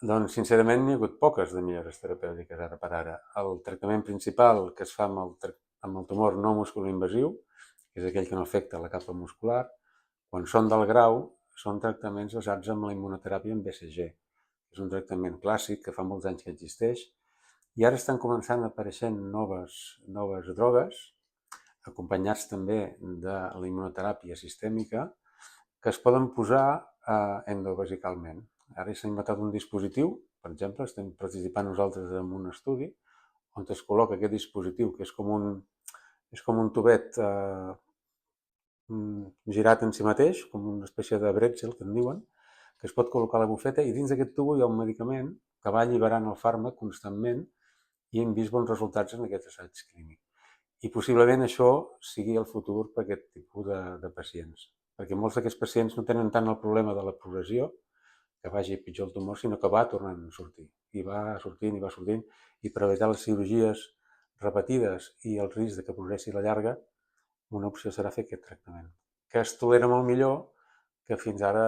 Doncs, sincerament, n'hi ha hagut poques de millores terapèutiques ara per ara. El tractament principal que es fa amb el tumor no musculoinvasiu, que és aquell que no afecta la capa muscular, quan són del grau, són tractaments basats en la immunoteràpia amb BCG. És un tractament clàssic que fa molts anys que existeix, i ara estan començant a aparèixer noves drogues, acompanyats també de la immunoteràpia sistèmica, que es poden posar endovasicalment. Ara s'ha inventat un dispositiu, per exemple, estem participant nosaltres en un estudi on es col·loca aquest dispositiu, que és com un tubet girat en si mateix, com una espècie de bretzel, que en diuen, que es pot col·locar a la bufeta, i dins d'aquest tubo hi ha un medicament que va alliberant el fàrmac constantment, i hem vist bons resultats en aquest assaig clínic. I possiblement això sigui el futur per aquest tipus de pacients, perquè molts d'aquests pacients no tenen tant el problema de la progressió, que vagi pitjor el tumor, sinó que va tornant a sortir, i va sortint, i per evitar les cirurgies repetides i el risc de que progressi a la llarga, una opció serà fer aquest tractament, que es tolera molt millor que fins ara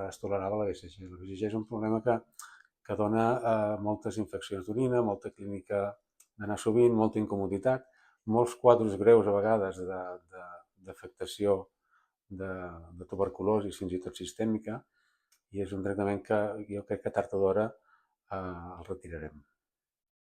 es tolerava la BCG. La BCG és un problema que dona moltes infeccions d'orina, molta clínica d'anar sovint, molta incomoditat, molts quadres greus a vegades d'afectació de tuberculosi, fins i tot sistèmica, i és un tractament que jo crec que tard o d'hora el retirarem.